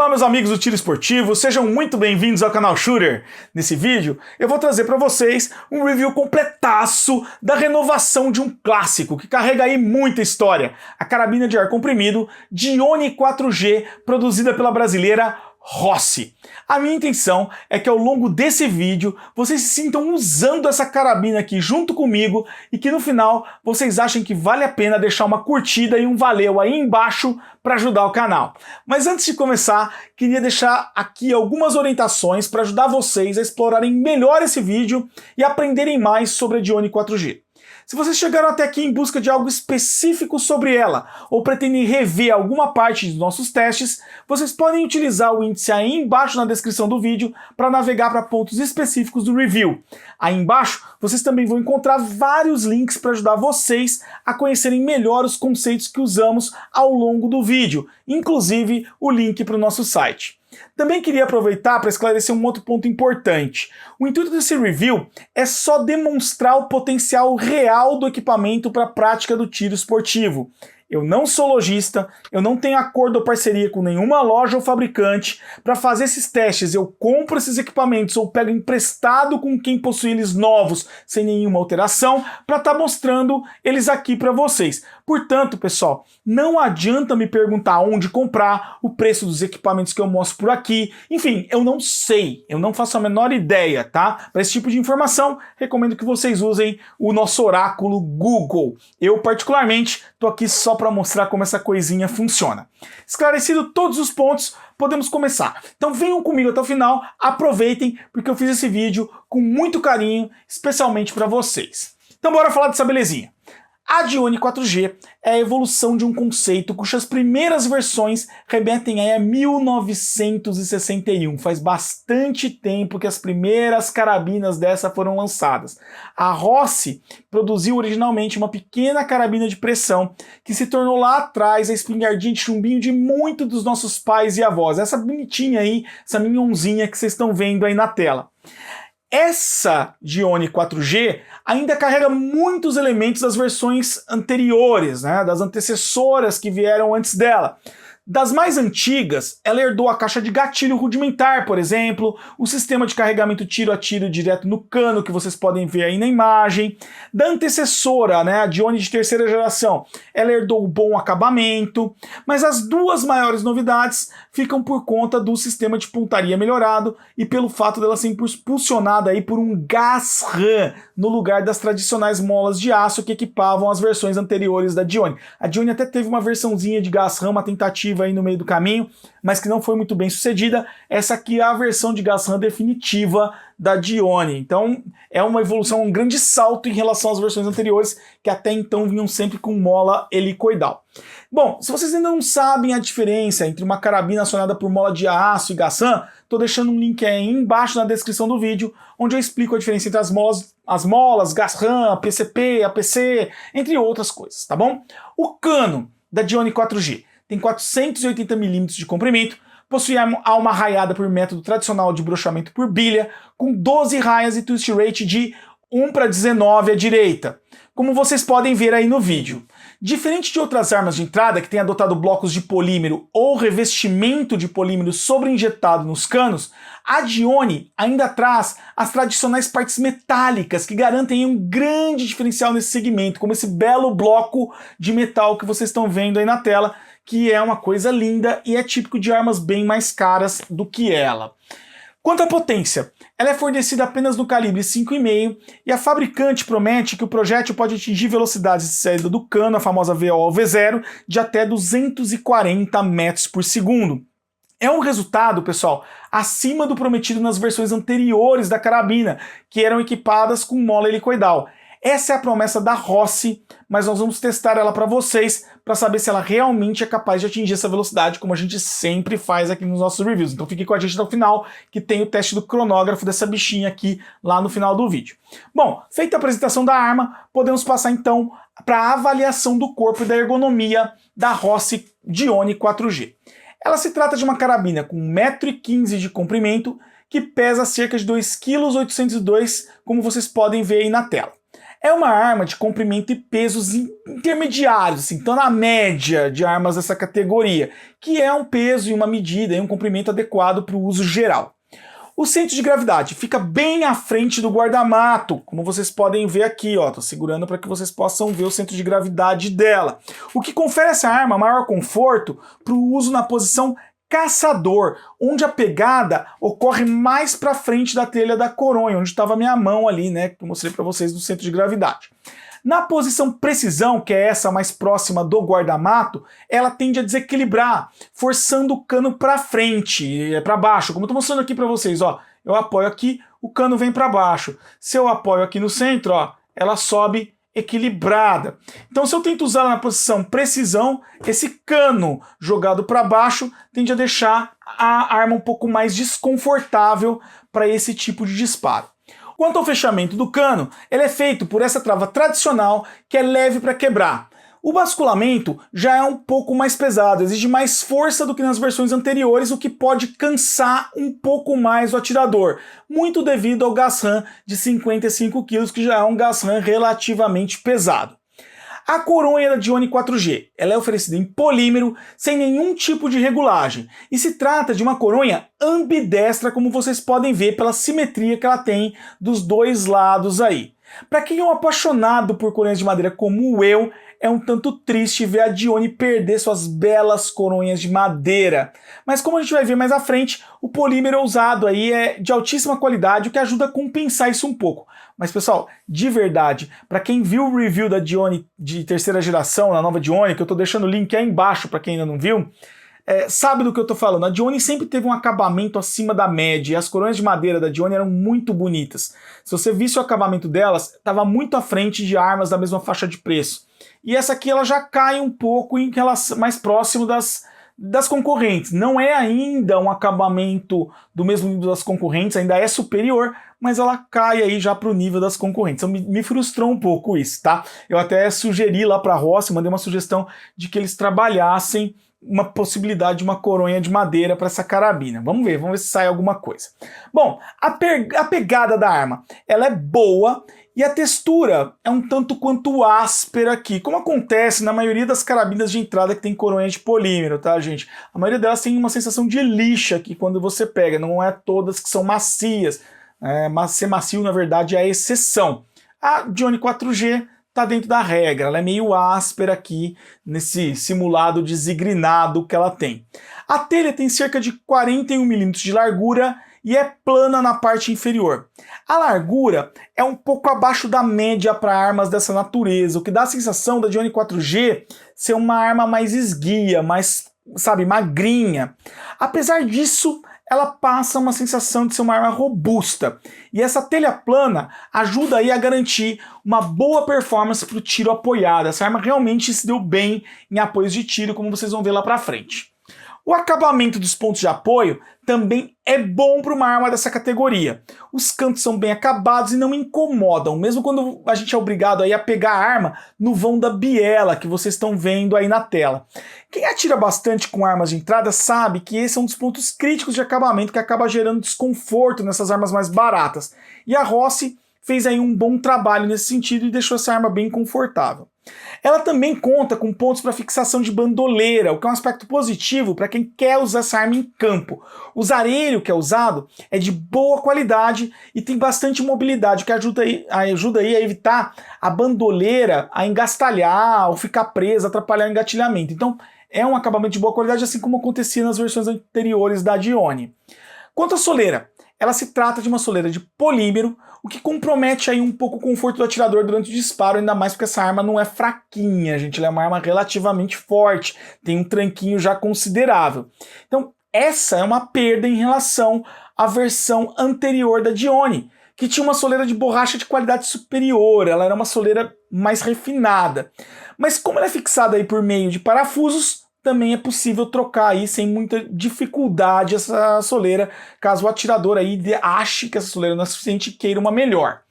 Olá meus amigos do Tiro Esportivo, sejam muito bem-vindos ao canal Shooter. Nesse vídeo eu vou trazer para vocês um review completaço da renovação de um clássico que carrega aí muita história, a carabina de ar comprimido Dione 4G, produzida pela brasileira Rossi. A minha intenção é que ao longo desse vídeo vocês se sintam usando essa carabina aqui junto comigo e que no final vocês achem que vale a pena deixar uma curtida e um valeu aí embaixo para ajudar o canal. Mas antes de começar, queria deixar aqui algumas orientações para ajudar vocês a explorarem melhor esse vídeo e aprenderem mais sobre a Dione 4G. Se vocês chegaram até aqui em busca de algo específico sobre ela ou pretendem rever alguma parte dos nossos testes, vocês podem utilizar o índice aí embaixo na descrição do vídeo para navegar para pontos específicos do review. Aí embaixo vocês também vão encontrar vários links para ajudar vocês a conhecerem melhor os conceitos que usamos ao longo do vídeo, inclusive o link para o nosso site. Também queria aproveitar para esclarecer um outro ponto importante. O intuito desse review é só demonstrar o potencial real do equipamento para a prática do tiro esportivo. Eu não sou lojista, eu não tenho acordo ou parceria com nenhuma loja ou fabricante. Para fazer esses testes, eu compro esses equipamentos ou pego emprestado com quem possui eles novos, sem nenhuma alteração, para estar mostrando eles aqui para vocês. Portanto, pessoal, não adianta me perguntar onde comprar, o preço dos equipamentos que eu mostro por aqui. Enfim, eu não sei, eu não faço a menor ideia, tá? Para esse tipo de informação, recomendo que vocês usem o nosso oráculo Google. Eu, particularmente, tô aqui só para mostrar como essa coisinha funciona. Esclarecido todos os pontos, podemos começar. Então venham comigo até o final, aproveitem, porque eu fiz esse vídeo com muito carinho, especialmente para vocês. Então bora falar dessa belezinha. A Dione 4G é a evolução de um conceito cujas primeiras versões remetem a 1961. Faz bastante tempo que as primeiras carabinas dessa foram lançadas. A Rossi produziu originalmente uma pequena carabina de pressão que se tornou lá atrás a espingardinha de chumbinho de muitos dos nossos pais e avós. Essa bonitinha aí, essa minhonzinha que vocês estão vendo aí na tela. Essa Dione 4G ainda carrega muitos elementos das versões anteriores, né, das antecessoras que vieram antes dela. Das mais antigas, ela herdou a caixa de gatilho rudimentar, por exemplo, o sistema de carregamento tiro a tiro direto no cano, que vocês podem ver aí na imagem. Da antecessora, né, a Dione de terceira geração, ela herdou o bom acabamento, mas as duas maiores novidades ficam por conta do sistema de pontaria melhorado e pelo fato dela ser impulsionada aí por um gás RAM, no lugar das tradicionais molas de aço que equipavam as versões anteriores da Dione. A Dione até teve uma versãozinha de gás RAM, uma tentativa aí no meio do caminho, mas que não foi muito bem sucedida. Essa aqui é a versão de gás RAM definitiva da Dione. Então é uma evolução, um grande salto em relação às versões anteriores, que até então vinham sempre com mola helicoidal. Bom, se vocês ainda não sabem a diferença entre uma carabina acionada por mola de aço e gás RAM, tô deixando um link aí embaixo na descrição do vídeo, onde eu explico a diferença entre as molas, gás RAM, PCP, APC, entre outras coisas, tá bom? O cano da Dione 4G tem 480 mm de comprimento, possui alma raiada por método tradicional de brochamento por bilha, com 12 raias e twist rate de 1:19 à direita, como vocês podem ver aí no vídeo. Diferente de outras armas de entrada que têm adotado blocos de polímero ou revestimento de polímero sobreinjetado nos canos, a Dione ainda traz as tradicionais partes metálicas que garantem um grande diferencial nesse segmento, como esse belo bloco de metal que vocês estão vendo aí na tela, que é uma coisa linda e é típico de armas bem mais caras do que ela. Quanto à potência, ela é fornecida apenas no calibre 5,5 e a fabricante promete que o projétil pode atingir velocidades de saída do cano, a famosa VO ou V0, de até 240 metros por segundo. É um resultado, pessoal, acima do prometido nas versões anteriores da carabina, que eram equipadas com mola helicoidal. Essa é a promessa da Rossi, mas nós vamos testar ela para vocês, para saber se ela realmente é capaz de atingir essa velocidade, como a gente sempre faz aqui nos nossos reviews. Então fique com a gente até o final, que tem o teste do cronógrafo dessa bichinha aqui, lá no final do vídeo. Bom, feita a apresentação da arma, podemos passar então para a avaliação do corpo e da ergonomia da Rossi Dione 4G. Ela se trata de uma carabina com 1,15 m de comprimento, que pesa cerca de 2,802 kg, como vocês podem ver aí na tela. É uma arma de comprimento e pesos intermediários, assim, então na média de armas dessa categoria, que é um peso e uma medida e um comprimento adequado para o uso geral. O centro de gravidade fica bem à frente do guarda-mato, como vocês podem ver aqui, ó, tô segurando para que vocês possam ver o centro de gravidade dela, o que confere a essa arma maior conforto para o uso na posição caçador, onde a pegada ocorre mais para frente da telha da coronha, onde estava a minha mão ali, né, que eu mostrei para vocês do centro de gravidade. Na posição precisão, que é essa mais próxima do guarda-mato, ela tende a desequilibrar, forçando o cano para frente, para baixo. Como eu estou mostrando aqui para vocês, ó, eu apoio aqui, o cano vem para baixo. Se eu apoio aqui no centro, ó, ela sobe equilibrada. Então, se eu tento usar na posição precisão, esse cano jogado para baixo tende a deixar a arma um pouco mais desconfortável para esse tipo de disparo. Quanto ao fechamento do cano, ele é feito por essa trava tradicional que é leve para quebrar. O basculamento já é um pouco mais pesado, exige mais força do que nas versões anteriores, o que pode cansar um pouco mais o atirador, muito devido ao gas ram de 55 kg, que já é um gas ram relativamente pesado. A coronha da Dione 4G, ela é oferecida em polímero, sem nenhum tipo de regulagem, e se trata de uma coronha ambidestra, como vocês podem ver pela simetria que ela tem dos dois lados aí. Para quem é um apaixonado por coronhas de madeira como eu, é um tanto triste ver a Dione perder suas belas coronhas de madeira. Mas como a gente vai ver mais à frente, o polímero usado aí é de altíssima qualidade, o que ajuda a compensar isso um pouco. Mas pessoal, de verdade, para quem viu o review da Dione de terceira geração, na nova Dione, que eu estou deixando o link aí embaixo para quem ainda não viu, sabe do que eu tô falando. A Dione sempre teve um acabamento acima da média, e as coroas de madeira da Dione eram muito bonitas. Se você visse o acabamento delas, estava muito à frente de armas da mesma faixa de preço. E essa aqui ela já cai um pouco em relação, mais próximo das concorrentes. Não é ainda um acabamento do mesmo nível das concorrentes, ainda é superior, mas ela cai aí já para o nível das concorrentes. Então me frustrou um pouco isso, tá? Eu até sugeri lá para a Rossi, mandei uma sugestão de que eles trabalhassem uma possibilidade de uma coronha de madeira para essa carabina. Vamos ver se sai alguma coisa. Bom, a pegada da arma, ela é boa e a textura é um tanto quanto áspera aqui, como acontece na maioria das carabinas de entrada que tem coronha de polímero, tá, gente? A maioria delas tem uma sensação de lixa aqui quando você pega, não é todas que são macias. Mas ser macio, na verdade, é a exceção. A Dione 4G tá dentro da regra, ela é meio áspera aqui nesse simulado desigrinado que ela tem. A telha tem cerca de 41 mm de largura e é plana na parte inferior. A largura é um pouco abaixo da média para armas dessa natureza, o que dá a sensação da Dione 4G ser uma arma mais esguia, mais, sabe, magrinha. Apesar disso, ela passa uma sensação de ser uma arma robusta. E essa telha plana ajuda aí a garantir uma boa performance para o tiro apoiado. Essa arma realmente se deu bem em apoios de tiro, como vocês vão ver lá para frente. O acabamento dos pontos de apoio também é bom para uma arma dessa categoria. Os cantos são bem acabados e não incomodam, mesmo quando a gente é obrigado aí a pegar a arma no vão da biela, que vocês estão vendo aí na tela. Quem atira bastante com armas de entrada sabe que esse é um dos pontos críticos de acabamento que acaba gerando desconforto nessas armas mais baratas. E a Rossi fez aí um bom trabalho nesse sentido e deixou essa arma bem confortável. Ela também conta com pontos para fixação de bandoleira, o que é um aspecto positivo para quem quer usar essa arma em campo. O zarelho que é usado é de boa qualidade e tem bastante mobilidade, o que ajuda aí a evitar a bandoleira a engastalhar ou ficar presa, atrapalhar o engatilhamento. Então é um acabamento de boa qualidade, assim como acontecia nas versões anteriores da Dione. Quanto à soleira, ela se trata de uma soleira de polímero, o que compromete aí um pouco o conforto do atirador durante o disparo, ainda mais porque essa arma não é fraquinha, gente, ela é uma arma relativamente forte, tem um tranquinho já considerável. Então essa é uma perda em relação à versão anterior da Dione, que tinha uma soleira de borracha de qualidade superior, ela era uma soleira mais refinada. Mas como ela é fixada aí por meio de parafusos, também é possível trocar aí sem muita dificuldade essa soleira, caso o atirador aí ache que essa soleira não é suficiente e queira uma melhor.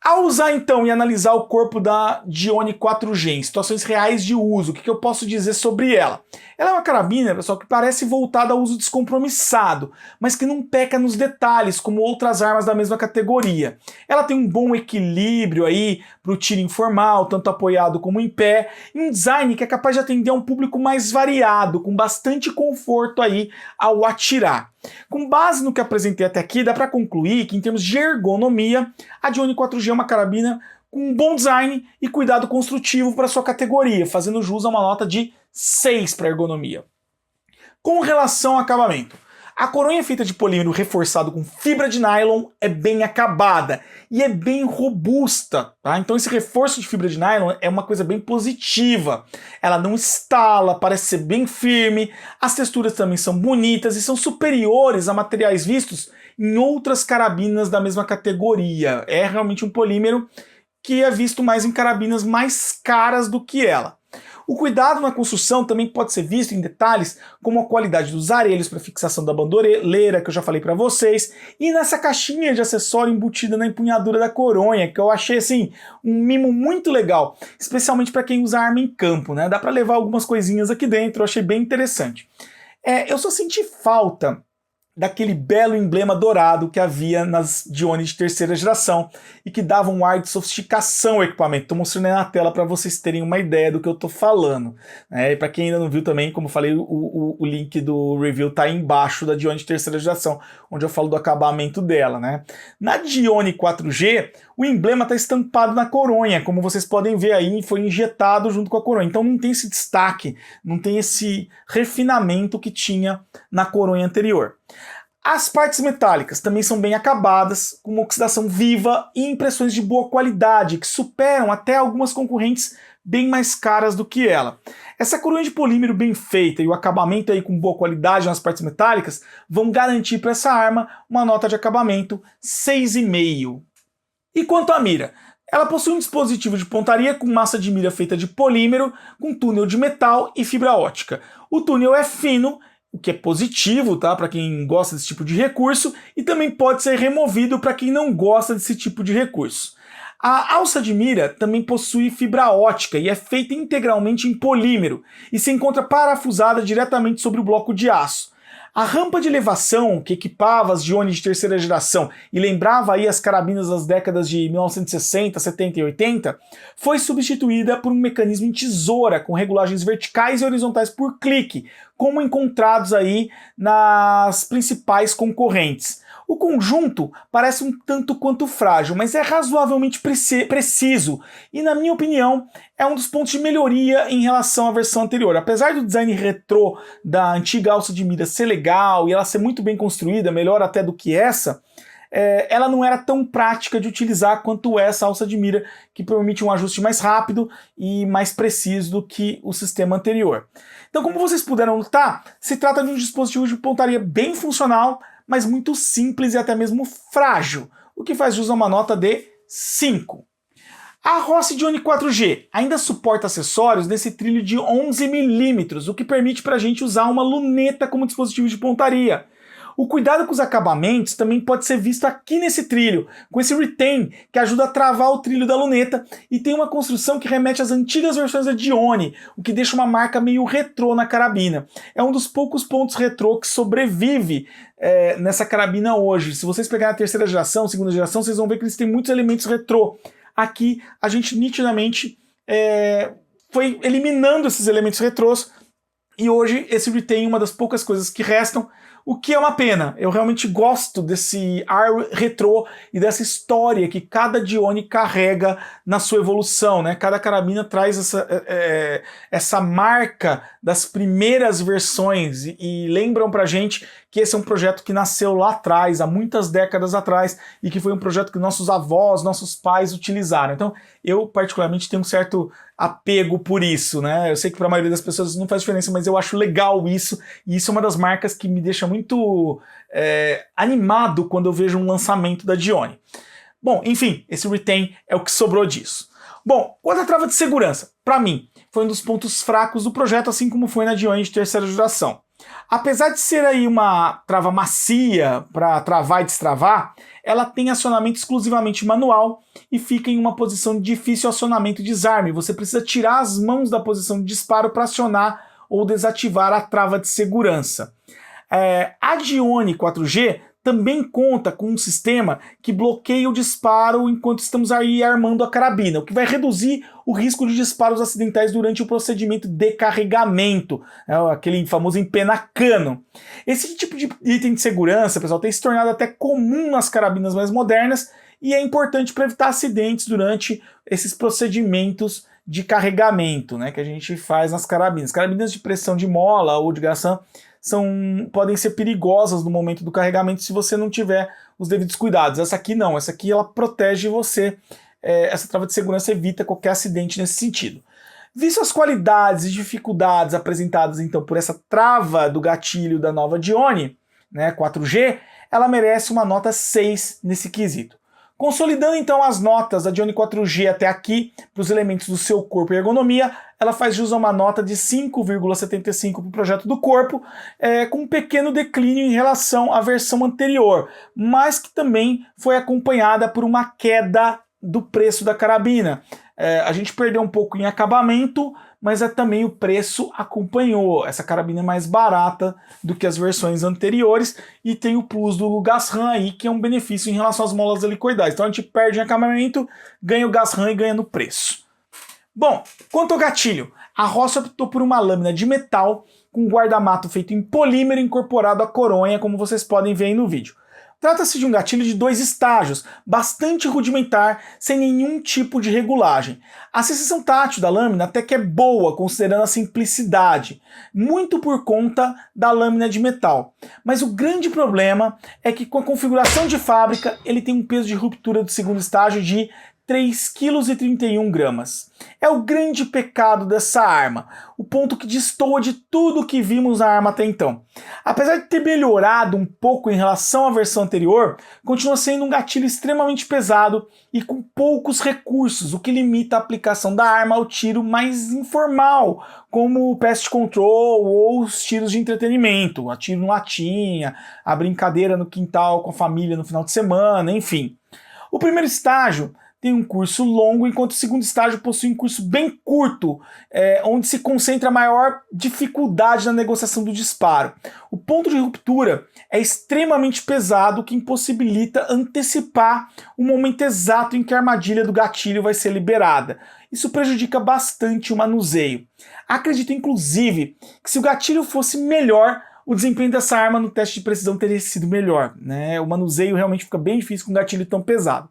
Ao usar então e analisar o corpo da Dione 4G em situações reais de uso, o que eu posso dizer sobre ela? Ela é uma carabina, pessoal, que parece voltada ao uso descompromissado, mas que não peca nos detalhes, como outras armas da mesma categoria. Ela tem um bom equilíbrio aí para o tiro informal, tanto apoiado como em pé, e um design que é capaz de atender a um público mais variado, com bastante conforto aí ao atirar. Com base no que apresentei até aqui, dá para concluir que em termos de ergonomia, a Dione 4G é uma carabina com um bom design e cuidado construtivo para sua categoria, fazendo jus a uma nota de 6 para ergonomia. Com relação ao acabamento, a coronha é feita de polímero reforçado com fibra de nylon, é bem acabada e é bem robusta, tá? Então esse reforço de fibra de nylon é uma coisa bem positiva. Ela não estala, parece ser bem firme, as texturas também são bonitas e são superiores a materiais vistos em outras carabinas da mesma categoria. É realmente um polímero que é visto mais em carabinas mais caras do que ela. O cuidado na construção também pode ser visto em detalhes como a qualidade dos arelhos para fixação da bandolheira, que eu já falei para vocês, e nessa caixinha de acessório embutida na empunhadura da coronha, que eu achei assim um mimo muito legal, especialmente para quem usa arma em campo, né? Dá para levar algumas coisinhas aqui dentro, eu achei bem interessante. Eu só senti falta daquele belo emblema dourado que havia nas Dione de terceira geração e que dava um ar de sofisticação ao equipamento. Estou mostrando aí na tela para vocês terem uma ideia do que eu estou falando. E para quem ainda não viu também, como eu falei, o link do review está aí embaixo da Dione de terceira geração, onde eu falo do acabamento dela, né? Na Dione 4G, o emblema está estampado na coronha, como vocês podem ver aí, foi injetado junto com a coronha. Então não tem esse destaque, não tem esse refinamento que tinha na coronha anterior. As partes metálicas também são bem acabadas, com uma oxidação viva e impressões de boa qualidade, que superam até algumas concorrentes bem mais caras do que ela. Essa coronha de polímero bem feita e o acabamento aí com boa qualidade nas partes metálicas vão garantir para essa arma uma nota de acabamento 6,5. E quanto à mira? Ela possui um dispositivo de pontaria com massa de mira feita de polímero, com túnel de metal e fibra ótica. O túnel é fino, o que é positivo, tá? Para quem gosta desse tipo de recurso, e também pode ser removido para quem não gosta desse tipo de recurso. A alça de mira também possui fibra ótica e é feita integralmente em polímero e se encontra parafusada diretamente sobre o bloco de aço. A rampa de elevação que equipava as Dione de terceira geração e lembrava aí as carabinas das décadas de 1960, 70 e 80, foi substituída por um mecanismo em tesoura com regulagens verticais e horizontais por clique, como encontrados aí nas principais concorrentes. O conjunto parece um tanto quanto frágil, mas é razoavelmente preciso e, na minha opinião, é um dos pontos de melhoria em relação à versão anterior. Apesar do design retrô da antiga alça de mira ser legal e ela ser muito bem construída, melhor até do que essa, ela não era tão prática de utilizar quanto essa alça de mira, que permite um ajuste mais rápido e mais preciso do que o sistema anterior. Então, como vocês puderam notar, se trata de um dispositivo de pontaria bem funcional, mas muito simples e até mesmo frágil, o que faz jus a uma nota de 5. A Rossi Dione 4G ainda suporta acessórios nesse trilho de 11 mm, o que permite para a gente usar uma luneta como dispositivo de pontaria. O cuidado com os acabamentos também pode ser visto aqui nesse trilho, com esse retain, que ajuda a travar o trilho da luneta e tem uma construção que remete às antigas versões da Dione, o que deixa uma marca meio retrô na carabina. É um dos poucos pontos retrô que sobrevive nessa carabina hoje. Se vocês pegarem a terceira geração, segunda geração, vocês vão ver que eles têm muitos elementos retrô. Aqui a gente nitidamente foi eliminando esses elementos retrôs e hoje esse retain é uma das poucas coisas que restam, o que é uma pena. Eu realmente gosto desse ar retrô e dessa história que cada Dione carrega na sua evolução, né? Cada carabina traz essa marca das primeiras versões e lembram pra gente que esse é um projeto que nasceu lá atrás, há muitas décadas atrás, e que foi um projeto que nossos avós, nossos pais utilizaram. Então, eu particularmente tenho um certo apego por isso, né? Eu sei que para a maioria das pessoas não faz diferença, mas eu acho legal isso, e isso é uma das marcas que me deixa muito animado quando eu vejo um lançamento da Dione. Bom, enfim, esse retain é o que sobrou disso. Bom, outra trava de segurança, para mim, foi um dos pontos fracos do projeto, assim como foi na Dione de terceira geração. Apesar de ser aí uma trava macia para travar e destravar, ela tem acionamento exclusivamente manual e fica em uma posição de difícil acionamento e desarme. Você precisa tirar as mãos da posição de disparo para acionar ou desativar a trava de segurança. A Dione 4G também conta com um sistema que bloqueia o disparo enquanto estamos aí armando a carabina, o que vai reduzir o risco de disparos acidentais durante o procedimento de carregamento, aquele famoso empena-cano. Esse tipo de item de segurança, pessoal, tem se tornado até comum nas carabinas mais modernas e é importante para evitar acidentes durante esses procedimentos de carregamento, né, que a gente faz nas carabinas. Carabinas de pressão de mola ou de gração podem ser perigosas no momento do carregamento se você não tiver os devidos cuidados. Essa aqui não, essa aqui ela protege você, essa trava de segurança evita qualquer acidente nesse sentido. Visto as qualidades e dificuldades apresentadas então por essa trava do gatilho da nova Dione, né, 4G, ela merece uma nota 6 nesse quesito. Consolidando então as notas da Dione 4G até aqui para os elementos do seu corpo e ergonomia, ela faz jus a uma nota de 5,75 para o projeto do corpo, com um pequeno declínio em relação à versão anterior, mas que também foi acompanhada por uma queda do preço da carabina. A gente perdeu um pouco em acabamento, mas também o preço acompanhou. Essa carabina é mais barata do que as versões anteriores e tem o plus do gas RAM aí, que é um benefício em relação às molas helicoidais. Então a gente perde em acabamento, ganha o gas RAM e ganha no preço. Bom, quanto ao gatilho, a Rossi optou por uma lâmina de metal com guarda-mato feito em polímero incorporado à coronha, como vocês podem ver aí no vídeo. Trata-se de um gatilho de 2 estágios, bastante rudimentar, sem nenhum tipo de regulagem. A sensação tátil da lâmina até que é boa, considerando a simplicidade, muito por conta da lâmina de metal. Mas o grande problema é que com a configuração de fábrica, ele tem um peso de ruptura do segundo estágio de 3,31 kg. É o grande pecado dessa arma, o ponto que destoa de tudo que vimos na arma até então. Apesar de ter melhorado um pouco em relação à versão anterior, continua sendo um gatilho extremamente pesado e com poucos recursos, o que limita a aplicação da arma ao tiro mais informal, como o pest control ou os tiros de entretenimento, a tiro em latinha, a brincadeira no quintal com a família no final de semana, enfim. O primeiro estágio tem um curso longo, enquanto o segundo estágio possui um curso bem curto, onde se concentra a maior dificuldade na negociação do disparo. O ponto de ruptura é extremamente pesado, o que impossibilita antecipar o momento exato em que a armadilha do gatilho vai ser liberada. Isso prejudica bastante o manuseio. Acredito, inclusive, que se o gatilho fosse melhor, o desempenho dessa arma no teste de precisão teria sido melhor, né? O manuseio realmente fica bem difícil com um gatilho tão pesado.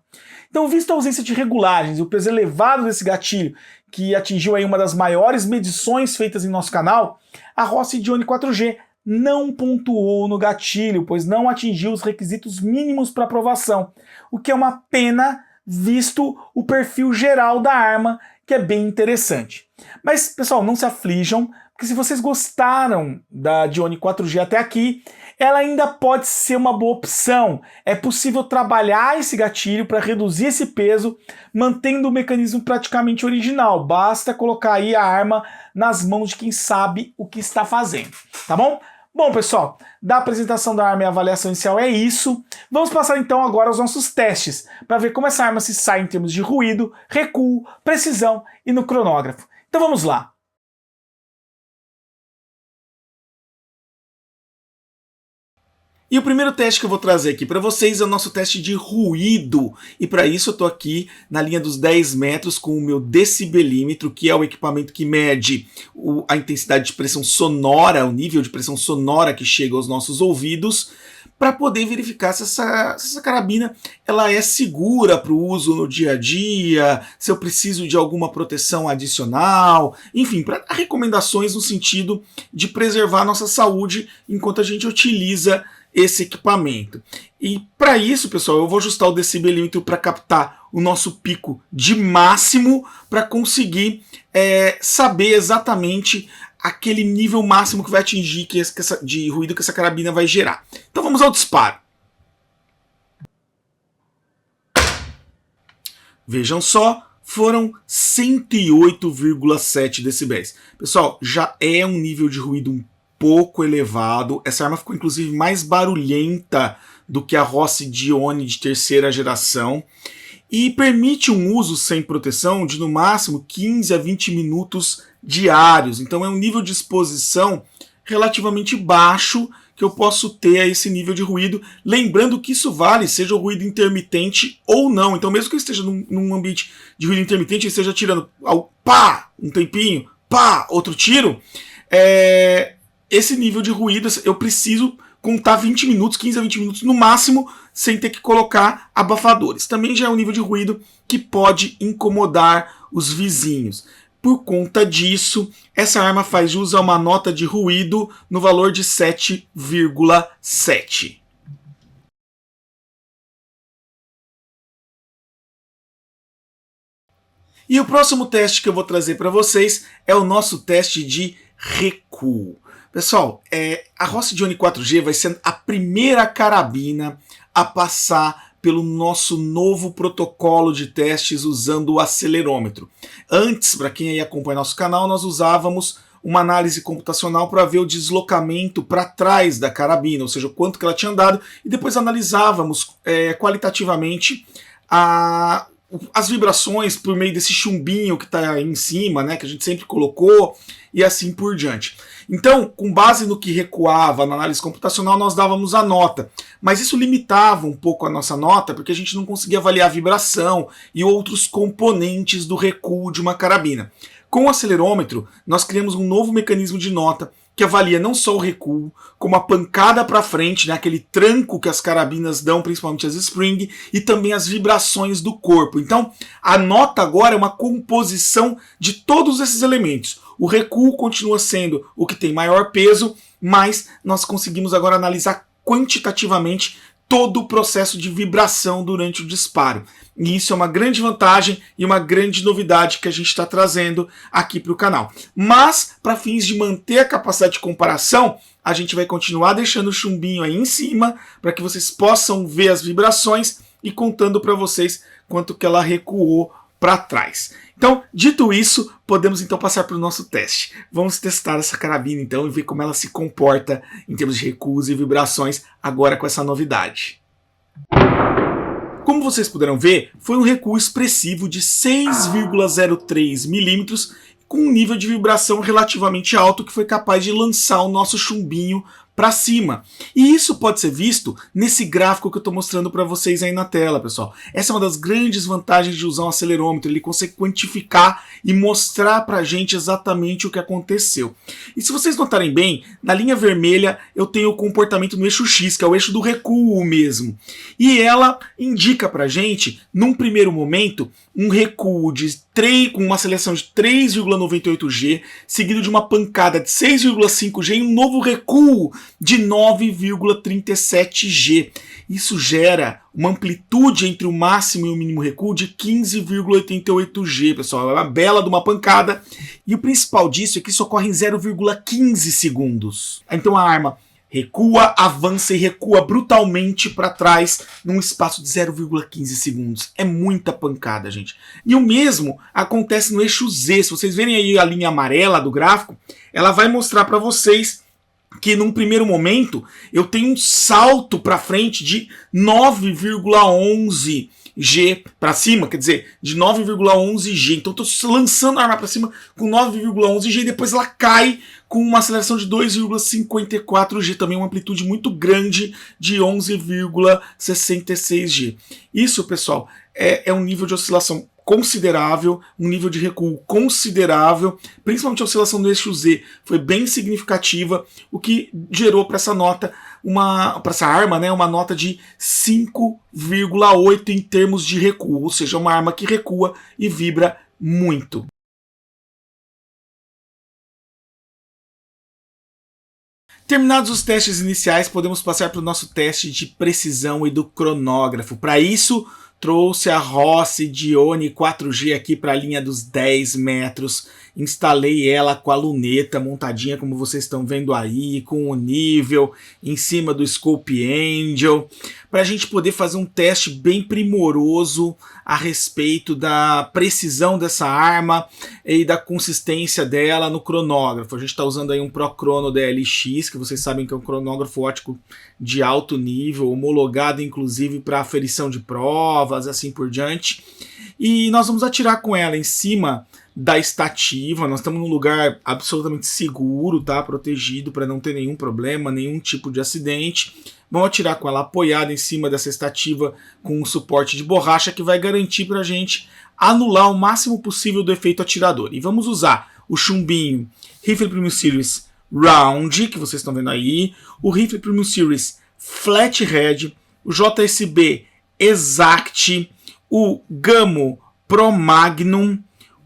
Então, visto a ausência de regulagens e o peso elevado desse gatilho, que atingiu aí uma das maiores medições feitas em nosso canal, a Rossi Dione 4G não pontuou no gatilho, pois não atingiu os requisitos mínimos para aprovação, o que é uma pena visto o perfil geral da arma, que é bem interessante. Mas, pessoal, não se aflijam, porque se vocês gostaram da Dione 4G até aqui, ela ainda pode ser uma boa opção. É possível trabalhar esse gatilho para reduzir esse peso, mantendo o mecanismo praticamente original. Basta colocar aí a arma nas mãos de quem sabe o que está fazendo, tá bom? Bom, pessoal, da apresentação da arma e avaliação inicial é isso. Vamos passar então agora aos nossos testes, para ver como essa arma se sai em termos de ruído, recuo, precisão e no cronógrafo. Então vamos lá. E o primeiro teste que eu vou trazer aqui para vocês é o nosso teste de ruído. E para isso eu estou aqui na linha dos 10 metros com o meu decibelímetro, que é o equipamento que mede a intensidade de pressão sonora, o nível de pressão sonora que chega aos nossos ouvidos, para poder verificar se essa carabina ela é segura para o uso no dia a dia, se eu preciso de alguma proteção adicional, enfim, para dar recomendações no sentido de preservar a nossa saúde enquanto a gente utiliza esse equipamento. E para isso, pessoal, eu vou ajustar o decibelímetro para captar o nosso pico de máximo para conseguir saber exatamente aquele nível máximo que vai atingir de ruído que essa carabina vai gerar. Então vamos ao disparo. Vejam só, foram 108,7 decibéis. Pessoal, já é um nível de ruído um pouco elevado. Essa arma ficou inclusive mais barulhenta do que a Rossi Dione de terceira geração. E permite um uso sem proteção de no máximo 15 a 20 minutos diários. Então é um nível de exposição relativamente baixo que eu posso ter a esse nível de ruído. Lembrando que isso vale, seja o ruído intermitente ou não. Então mesmo que eu esteja num ambiente de ruído intermitente, eu esteja tirando pá, um tempinho, pá, outro tiro, esse nível de ruído eu preciso contar 20 minutos, 15 a 20 minutos no máximo, sem ter que colocar abafadores. Também já é um nível de ruído que pode incomodar os vizinhos. Por conta disso, essa arma faz jus a uma nota de ruído no valor de 7,7. E o próximo teste que eu vou trazer para vocês é o nosso teste de recuo. Pessoal, a Rossi Dione 4G vai ser a primeira carabina a passar pelo nosso novo protocolo de testes usando o acelerômetro. Antes, para quem aí acompanha nosso canal, nós usávamos uma análise computacional para ver o deslocamento para trás da carabina, ou seja, o quanto que ela tinha andado, e depois analisávamos qualitativamente as vibrações por meio desse chumbinho que está aí em cima, né, que a gente sempre colocou, e assim por diante. Então, com base no que recuava na análise computacional, nós dávamos a nota. Mas isso limitava um pouco a nossa nota, porque a gente não conseguia avaliar a vibração e outros componentes do recuo de uma carabina. Com o acelerômetro, nós criamos um novo mecanismo de nota que avalia não só o recuo, como a pancada para frente, né, aquele tranco que as carabinas dão, principalmente as Spring, e também as vibrações do corpo. Então, a nota agora é uma composição de todos esses elementos. O recuo continua sendo o que tem maior peso, mas nós conseguimos agora analisar quantitativamente todo o processo de vibração durante o disparo. E isso é uma grande vantagem e uma grande novidade que a gente está trazendo aqui para o canal. Mas, para fins de manter a capacidade de comparação, a gente vai continuar deixando o chumbinho aí em cima, para que vocês possam ver as vibrações e contando para vocês quanto que ela recuou para trás. Então, dito isso, podemos então passar para o nosso teste. Vamos testar essa carabina então e ver como ela se comporta em termos de recuos e vibrações agora com essa novidade. Como vocês puderam ver, foi um recuo expressivo de 6,03 milímetros com um nível de vibração relativamente alto que foi capaz de lançar o nosso chumbinho para cima. E isso pode ser visto nesse gráfico que eu estou mostrando para vocês aí na tela, pessoal. Essa é uma das grandes vantagens de usar um acelerômetro, ele consegue quantificar e mostrar para a gente exatamente o que aconteceu. E se vocês notarem bem, na linha vermelha eu tenho o comportamento no eixo X, que é o eixo do recuo mesmo. E ela indica para a gente, num primeiro momento, um recuo com uma seleção de 3,98 G, seguido de uma pancada de 6,5 G e um novo recuo de 9,37 G. Isso gera uma amplitude entre o máximo e o mínimo recuo de 15,88 G, pessoal. É uma bela de uma pancada. E o principal disso é que isso ocorre em 0,15 segundos. Então a arma recua, avança e recua brutalmente para trás num espaço de 0,15 segundos. É muita pancada, gente. E o mesmo acontece no eixo Z. Se vocês verem aí a linha amarela do gráfico, ela vai mostrar para vocês que num primeiro momento eu tenho um salto para frente de 9,11 G para cima, quer dizer, de 9,11 G. Então eu estou lançando a arma para cima com 9,11 G e depois ela cai com uma aceleração de 2,54 G, também uma amplitude muito grande de 11,66 G. Isso, pessoal, é um nível de oscilação considerável, um nível de recuo considerável, principalmente a oscilação do eixo Z foi bem significativa, o que gerou para essa nota, para essa arma, né, uma nota de 5,8 em termos de recuo, ou seja, uma arma que recua e vibra muito. Terminados os testes iniciais, podemos passar para o nosso teste de precisão e do cronógrafo. Para isso, trouxe a Rossi Dione 4G aqui para a linha dos 10 metros instalei ela com a luneta montadinha, como vocês estão vendo aí, com o nível em cima do Scope Angel, para a gente poder fazer um teste bem primoroso a respeito da precisão dessa arma e da consistência dela no cronógrafo. A gente está usando aí um Procrono DLX, que vocês sabem que é um cronógrafo óptico de alto nível, homologado inclusive para aferição de provas, assim por diante. E nós vamos atirar com ela em cima da estativa. Nós estamos num lugar absolutamente seguro, tá? Protegido para não ter nenhum problema, nenhum tipo de acidente. Vamos atirar com ela apoiada em cima dessa estativa com um suporte de borracha que vai garantir para a gente anular o máximo possível do efeito atirador. E vamos usar o chumbinho Rifle Premium Series Round, que vocês estão vendo aí, o Rifle Premium Series Flathead, o JSB Exact, o Gamo Pro Magnum,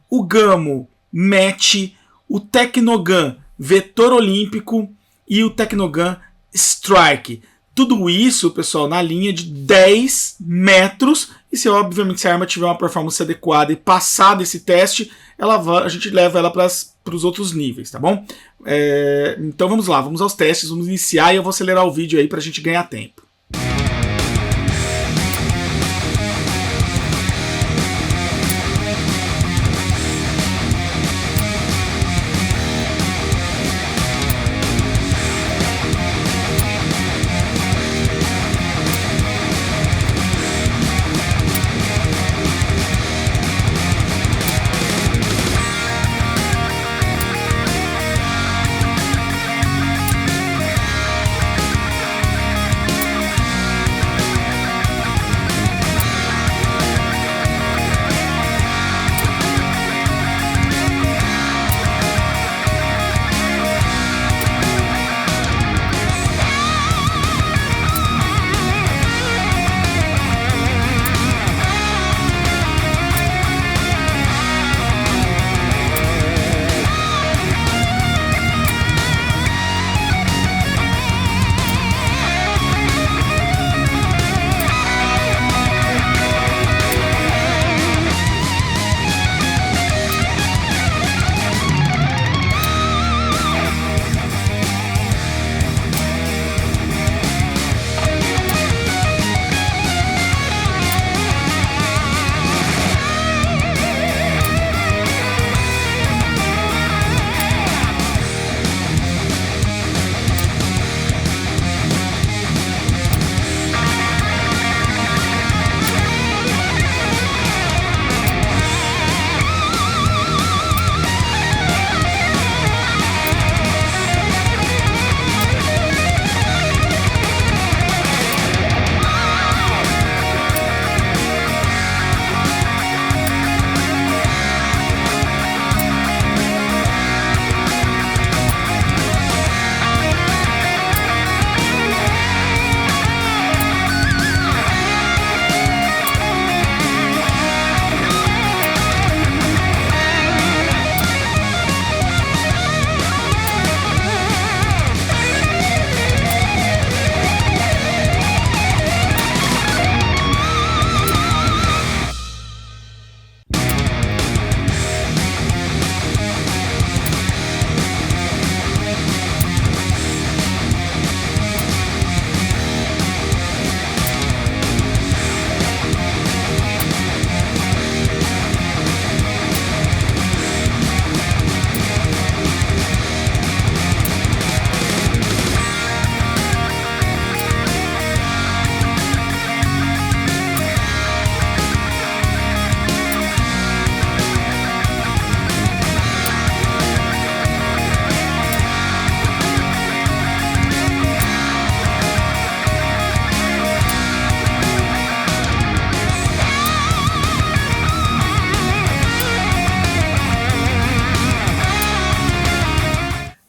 o Gamo Match, o Technogun Vetor Olímpico e o Technogun Strike. Tudo isso, pessoal, na linha de 10 metros. E se, obviamente, se a arma tiver uma performance adequada e passar desse teste, a gente leva ela para os outros níveis, tá bom? Então vamos lá, vamos aos testes, vamos iniciar e eu vou acelerar o vídeo aí para a gente ganhar tempo.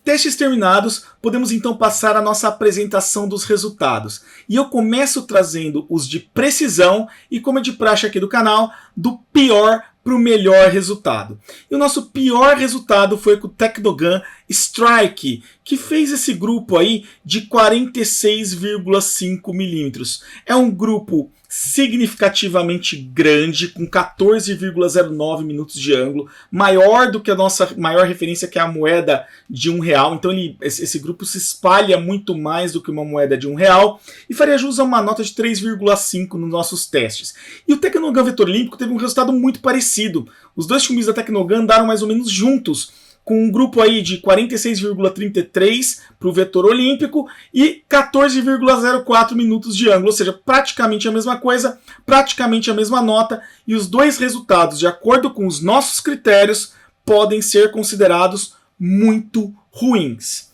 Testes terminados, podemos então passar a nossa apresentação dos resultados. E eu começo trazendo os de precisão e, como é de praxe aqui do canal, do pior para o melhor resultado. E o nosso pior resultado foi com o Technogun Strike, que fez esse grupo aí de 46,5 milímetros. É um grupo significativamente grande, com 14,09 minutos de ângulo, maior do que a nossa maior referência, que é a moeda de R$1. Então esse grupo se espalha muito mais do que uma moeda de R$1 e faria jus a uma nota de 3,5 nos nossos testes. E o Technogun Vetor Olímpico teve um resultado muito parecido. Os dois chumbinhos da Technogun andaram mais ou menos juntos, com um grupo aí de 46,33 para o vetor olímpico e 14,04 minutos de ângulo, ou seja, praticamente a mesma coisa, praticamente a mesma nota, e os dois resultados, de acordo com os nossos critérios, podem ser considerados muito ruins.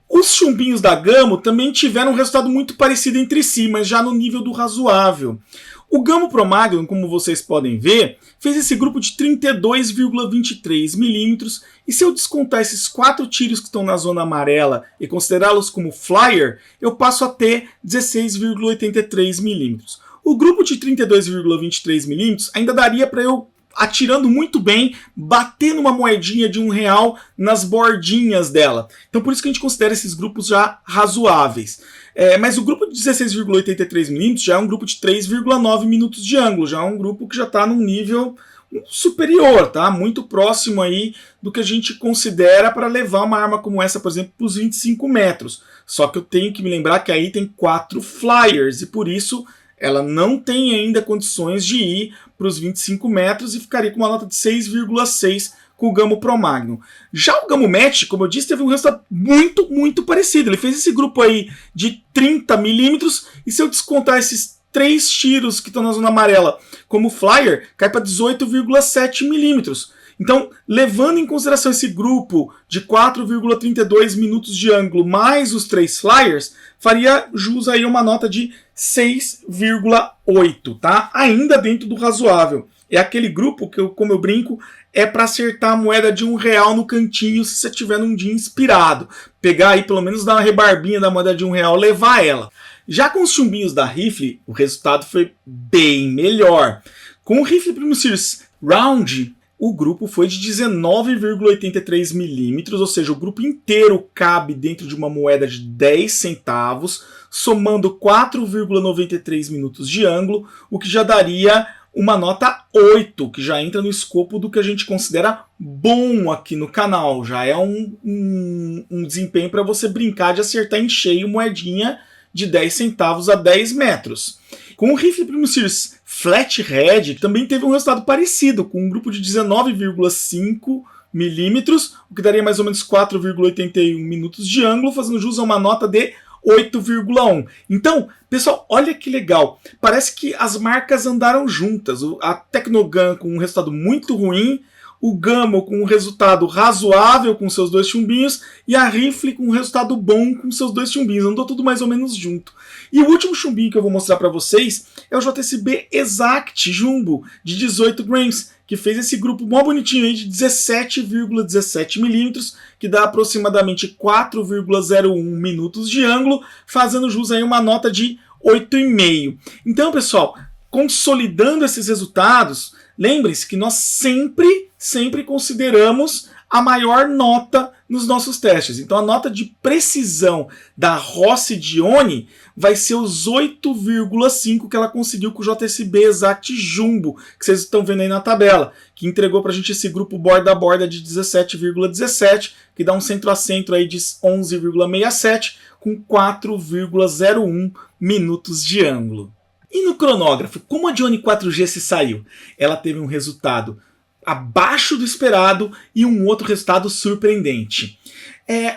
Os chumbinhos da Gamo também tiveram um resultado muito parecido entre si, mas já no nível do razoável. O Gamo Pro Magnum, como vocês podem ver, fez esse grupo de 32,23 milímetros, e se eu descontar esses 4 tiros que estão na zona amarela e considerá-los como flyer, eu passo a ter 16,83 milímetros. O grupo de 32,23 milímetros ainda daria para eu, atirando muito bem, bater numa moedinha de R$1 nas bordinhas dela. Então por isso que a gente considera esses grupos já razoáveis. Mas o grupo de 16,83 milímetros já é um grupo de 3,9 minutos de ângulo, já é um grupo que já está num nível superior, tá? Muito próximo aí do que a gente considera para levar uma arma como essa, por exemplo, para os 25 metros. Só que eu tenho que me lembrar que aí tem 4 flyers e por isso ela não tem ainda condições de ir para os 25 metros e ficaria com uma nota de 6,6 com o Gamo Pro Magnum. Já o Gamo Match, como eu disse, teve um resultado muito parecido. Ele fez esse grupo aí de 30 milímetros e se eu descontar esses 3 tiros que estão na zona amarela como flyer, cai para 18,7 milímetros. Então, levando em consideração esse grupo de 4,32 minutos de ângulo mais os 3 flyers, faria jus aí uma nota de 6,8, tá? Ainda dentro do razoável. É aquele grupo que, como eu brinco, é para acertar a moeda de R$1 no cantinho se você tiver num dia inspirado. Pegar aí, pelo menos, dar uma rebarbinha da moeda de R$1, levar ela. Já com os chumbinhos da rifle, o resultado foi bem melhor. Com o rifle Primo Series Round, o grupo foi de 19,83 milímetros, ou seja, o grupo inteiro cabe dentro de uma moeda de 10 centavos, somando 4,93 minutos de ângulo, o que já daria uma nota 8, que já entra no escopo do que a gente considera bom aqui no canal. Já é um desempenho para você brincar de acertar em cheio moedinha de 10 centavos a 10 metros. Com o rifle Primo Series Flathead, também teve um resultado parecido, com um grupo de 19,5 milímetros, o que daria mais ou menos 4,81 minutos de ângulo, fazendo jus a uma nota de 8,1. Então, pessoal, olha que legal. Parece que as marcas andaram juntas. A Technogun com um resultado muito ruim, o Gamo com um resultado razoável com seus 2 chumbinhos e a Rifle com um resultado bom com seus 2 chumbinhos. Andou tudo mais ou menos junto. E o último chumbinho que eu vou mostrar para vocês é o JSB Exact Jumbo de 18 grains, que fez esse grupo mó bonitinho aí de 17,17 milímetros, que dá aproximadamente 4,01 minutos de ângulo, fazendo jus aí uma nota de 8,5. Então, pessoal, consolidando esses resultados, lembrem-se que nós sempre consideramos a maior nota nos nossos testes. Então a nota de precisão da Rossi Dione vai ser os 8,5 que ela conseguiu com o JSB Exact Jumbo, que vocês estão vendo aí na tabela, que entregou pra gente esse grupo borda a borda de 17,17, que dá um centro a centro aí de 11,67 com 4,01 minutos de ângulo. E no cronógrafo, como a Dione 4G se saiu? Ela teve um resultado abaixo do esperado e um outro resultado surpreendente.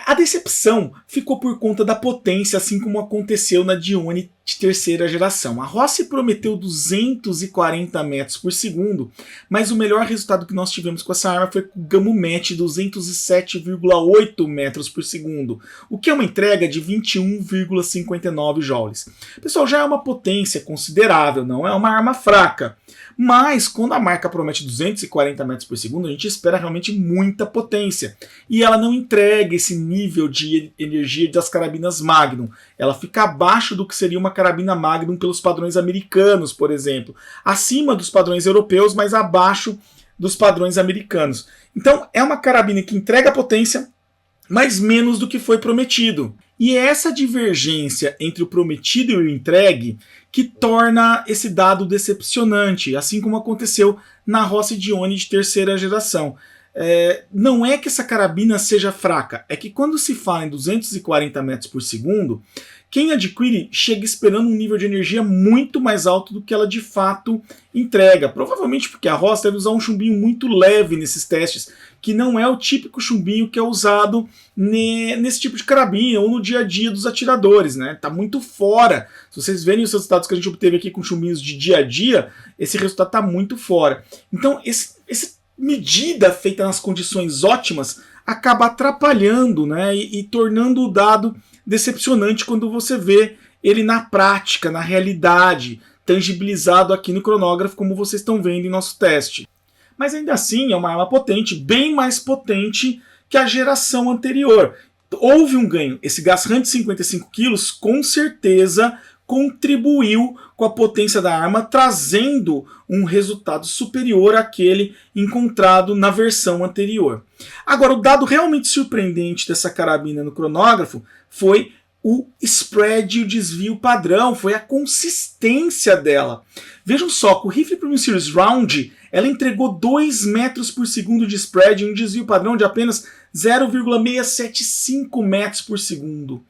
A decepção ficou por conta da potência, assim como aconteceu na Dione de terceira geração. A Rossi prometeu 240 metros por segundo, mas o melhor resultado que nós tivemos com essa arma foi com o Gamo Match 207,8 metros por segundo, o que é uma entrega de 21,59 joules. Pessoal, já é uma potência considerável, não é uma arma fraca. Mas quando a marca promete 240 metros por segundo, a gente espera realmente muita potência. E ela não entrega esse nível de energia das carabinas Magnum. Ela fica abaixo do que seria uma carabina Magnum pelos padrões americanos, por exemplo. Acima dos padrões europeus, mas abaixo dos padrões americanos. Então é uma carabina que entrega potência, mas menos do que foi prometido. E é essa divergência entre o prometido e o entregue que torna esse dado decepcionante, assim como aconteceu na Rossi Dione de terceira geração. Não é que essa carabina seja fraca, é que quando se fala em 240 metros por segundo, quem adquire chega esperando um nível de energia muito mais alto do que ela de fato entrega. Provavelmente porque a Rossi deve usar um chumbinho muito leve nesses testes, que não é o típico chumbinho que é usado nesse tipo de carabina ou no dia a dia dos atiradores, né? Tá muito fora. Se vocês verem os resultados que a gente obteve aqui com chumbinhos de dia a dia, esse resultado tá muito fora. Então, essa medida feita nas condições ótimas acaba atrapalhando, né? E tornando o dado decepcionante quando você vê ele na prática, na realidade, tangibilizado aqui no cronógrafo, como vocês estão vendo em nosso teste. Mas ainda assim é uma arma potente, bem mais potente que a geração anterior. Houve um ganho. Esse Gasram de 55 kg com certeza contribuiu com a potência da arma, trazendo um resultado superior àquele encontrado na versão anterior. Agora, o dado realmente surpreendente dessa carabina no cronógrafo foi o spread e o desvio padrão, foi a consistência dela. Vejam só, com o rifle Premium Series Round, ela entregou 2 metros por segundo de spread e um desvio padrão de apenas 0,675 metros por segundo.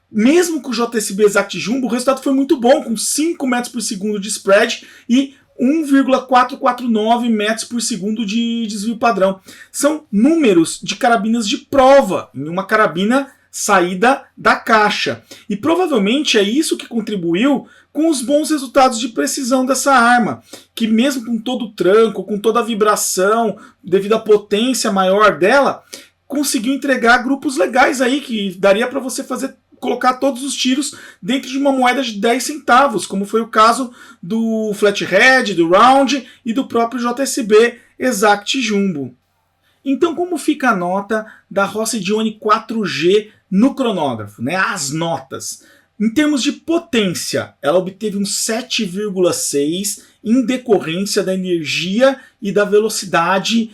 Mesmo com o JSB Exact Jumbo, o resultado foi muito bom, com 5 metros por segundo de spread e 1,449 metros por segundo de desvio padrão. São números de carabinas de prova, em uma carabina saída da caixa. E provavelmente é isso que contribuiu com os bons resultados de precisão dessa arma, que mesmo com todo o tranco, com toda a vibração, devido à potência maior dela, conseguiu entregar grupos legais aí, que daria para você colocar todos os tiros dentro de uma moeda de 10 centavos, como foi o caso do Flathead, do Round e do próprio JSB Exact Jumbo. Então, como fica a nota da Rossi Dione 4G no cronógrafo, né? As notas. Em termos de potência, ela obteve um 7,6 em decorrência da energia e da velocidade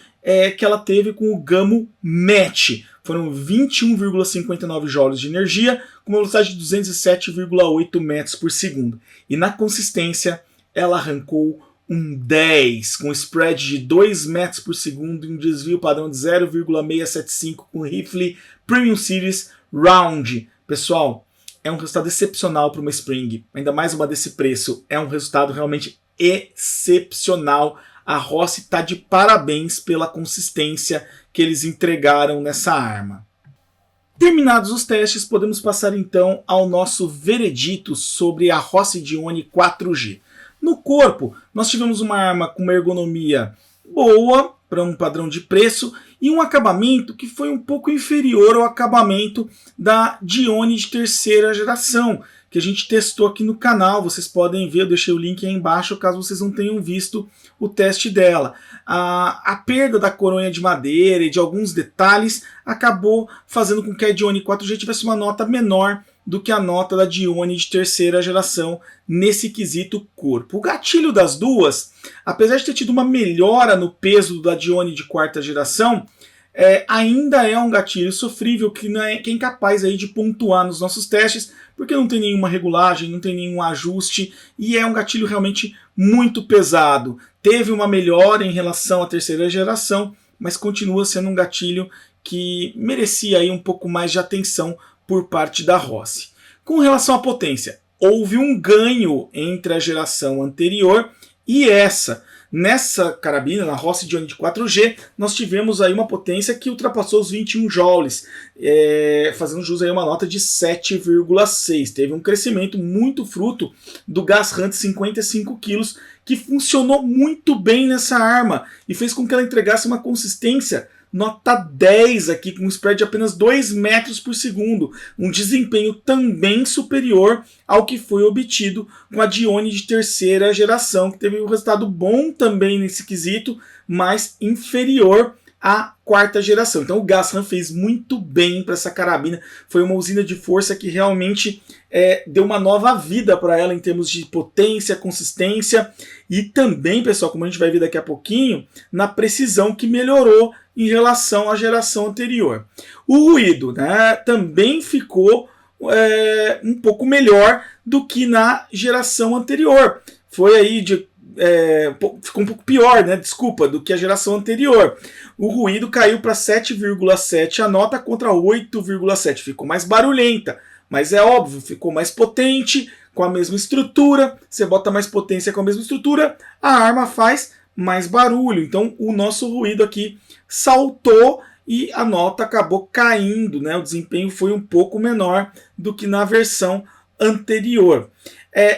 que ela teve com o Gamo Match. Foram 21,59 joules de energia com uma velocidade de 207,8 metros por segundo. E na consistência, ela arrancou um 10, com spread de 2 metros por segundo e um desvio padrão de 0,675 com rifle Premium Series Round. Pessoal, é um resultado excepcional para uma Spring, ainda mais uma desse preço. É um resultado realmente excepcional. A Rossi está de parabéns pela consistência que eles entregaram nessa arma. Terminados os testes, podemos passar então ao nosso veredito sobre a Rossi Dione 4G. No corpo, nós tivemos uma arma com uma ergonomia boa para um padrão de preço e um acabamento que foi um pouco inferior ao acabamento da Dione de terceira geração, que a gente testou aqui no canal. Vocês podem ver, eu deixei o link aí embaixo caso vocês não tenham visto o teste dela. A perda da coronha de madeira e de alguns detalhes acabou fazendo com que a Dione 4G tivesse uma nota menor do que a nota da Dione de terceira geração nesse quesito corpo. O gatilho das duas, apesar de ter tido uma melhora no peso da Dione de quarta geração, ainda é um gatilho sofrível que é incapaz aí de pontuar nos nossos testes, porque não tem nenhuma regulagem, não tem nenhum ajuste, e é um gatilho realmente muito pesado. Teve uma melhora em relação à terceira geração, mas continua sendo um gatilho que merecia aí um pouco mais de atenção por parte da Rossi. Com relação à potência, houve um ganho entre a geração anterior e essa. Nessa carabina, na Rossi Dione de 4G, nós tivemos aí uma potência que ultrapassou os 21 joules, fazendo jus aí uma nota de 7,6. Teve um crescimento muito fruto do Gasram de 55 kg, que funcionou muito bem nessa arma e fez com que ela entregasse uma consistência nota 10 aqui, com um spread de apenas 2 metros por segundo. Um desempenho também superior ao que foi obtido com a Dione de terceira geração, que teve um resultado bom também nesse quesito, mas inferior a quarta geração. Então o Gasram fez muito bem para essa carabina, foi uma usina de força que realmente deu uma nova vida para ela em termos de potência, consistência e também, pessoal, como a gente vai ver daqui a pouquinho, na precisão que melhorou em relação à geração anterior. O ruído, né, também ficou um pouco melhor do que na geração anterior. Foi aí ficou um pouco pior, né? Desculpa, do que a geração anterior. O ruído caiu para 7,7 a nota contra 8,7. Ficou mais barulhenta, mas é óbvio, ficou mais potente, com a mesma estrutura. Você bota mais potência com a mesma estrutura, a arma faz mais barulho. Então o nosso ruído aqui saltou e a nota acabou caindo, né? O desempenho foi um pouco menor do que na versão anterior.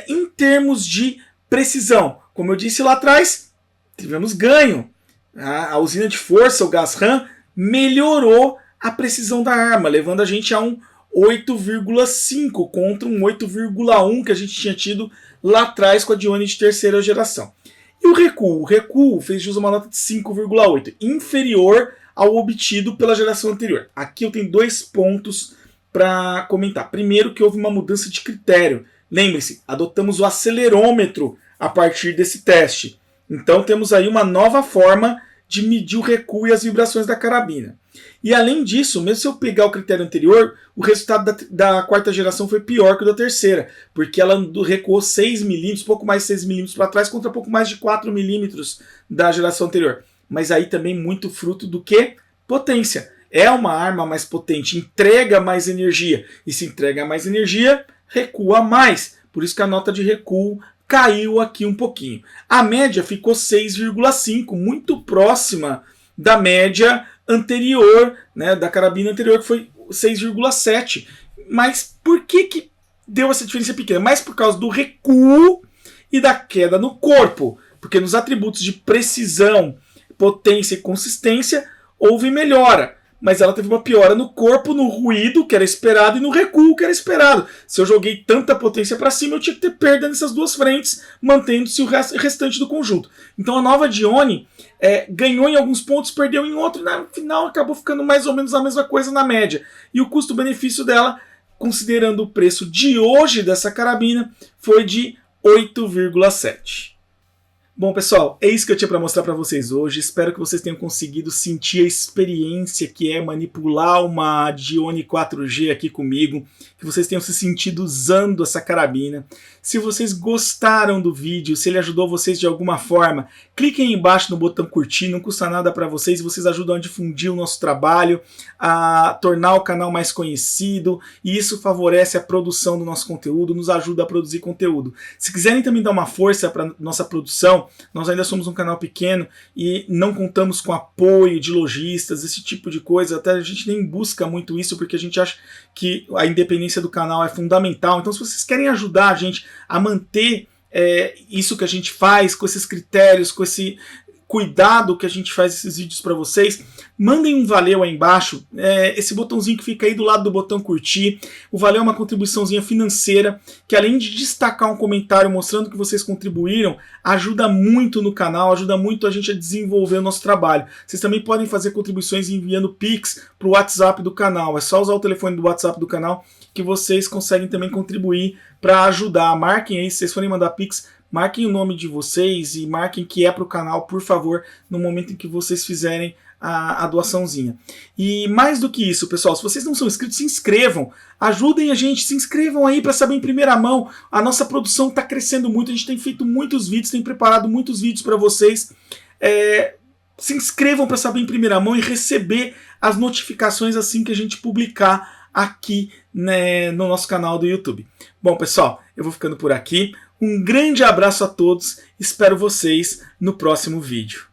Em termos de precisão, como eu disse lá atrás, tivemos ganho. A usina de força, o Gasram, melhorou a precisão da arma, levando a gente a um 8,5 contra um 8,1 que a gente tinha tido lá atrás com a Dione de terceira geração. E o recuo? O recuo fez jus a uma nota de 5,8, inferior ao obtido pela geração anterior. Aqui eu tenho 2 pontos para comentar. Primeiro, que houve uma mudança de critério. Lembre-se, adotamos o acelerômetro a partir desse teste. Então temos aí uma nova forma de medir o recuo e as vibrações da carabina. E além disso, mesmo se eu pegar o critério anterior, o resultado da quarta geração foi pior que o da terceira, porque ela recuou 6 milímetros, pouco mais de 6 milímetros para trás, contra pouco mais de 4 milímetros da geração anterior. Mas aí também muito fruto do que? Potência. É uma arma mais potente, entrega mais energia. E se entrega mais energia, recua mais. Por isso que a nota de recuo caiu aqui um pouquinho. A média ficou 6,5, muito próxima da média anterior, né, da carabina anterior, que foi 6,7. Mas por que deu essa diferença pequena? Mais por causa do recuo e da queda no corpo. Porque nos atributos de precisão, potência e consistência, houve melhora. Mas ela teve uma piora no corpo, no ruído, que era esperado, e no recuo, que era esperado. Se eu joguei tanta potência para cima, eu tinha que ter perda nessas duas frentes, mantendo-se o restante do conjunto. Então a nova Dione ganhou em alguns pontos, perdeu em outros, e no final acabou ficando mais ou menos a mesma coisa na média. E o custo-benefício dela, considerando o preço de hoje dessa carabina, foi de 8,7. Bom, pessoal, é isso que eu tinha para mostrar para vocês hoje. Espero que vocês tenham conseguido sentir a experiência que é manipular uma Dione 4G aqui comigo, que vocês tenham se sentido usando essa carabina. Se vocês gostaram do vídeo, se ele ajudou vocês de alguma forma, cliquem aí embaixo no botão curtir, não custa nada para vocês, e vocês ajudam a difundir o nosso trabalho, a tornar o canal mais conhecido, e isso favorece a produção do nosso conteúdo, nos ajuda a produzir conteúdo. Se quiserem também dar uma força para nossa produção, nós ainda somos um canal pequeno e não contamos com apoio de lojistas, esse tipo de coisa, até a gente nem busca muito isso, porque a gente acha que a independência do canal é fundamental. Então se vocês querem ajudar a gente a manter isso que a gente faz, com esses critérios, com esse cuidado que a gente faz esses vídeos para vocês, mandem um valeu aí embaixo, esse botãozinho que fica aí do lado do botão curtir. O valeu é uma contribuiçãozinha financeira que, além de destacar um comentário mostrando que vocês contribuíram, ajuda muito no canal, ajuda muito a gente a desenvolver o nosso trabalho. Vocês também podem fazer contribuições enviando Pix para o WhatsApp do canal. É só usar o telefone do WhatsApp do canal que vocês conseguem também contribuir para ajudar. Marquem aí, se vocês forem mandar Pix, marquem o nome de vocês e marquem que é para o canal, por favor, no momento em que vocês fizerem a doaçãozinha. E mais do que isso, pessoal, se vocês não são inscritos, se inscrevam, ajudem a gente, se inscrevam aí para saber em primeira mão. A nossa produção está crescendo muito, a gente tem feito muitos vídeos, tem preparado muitos vídeos para vocês. Se inscrevam para saber em primeira mão e receber as notificações assim que a gente publicar aqui, né, no nosso canal do YouTube. Bom, pessoal, eu vou ficando por aqui. Um grande abraço a todos, espero vocês no próximo vídeo.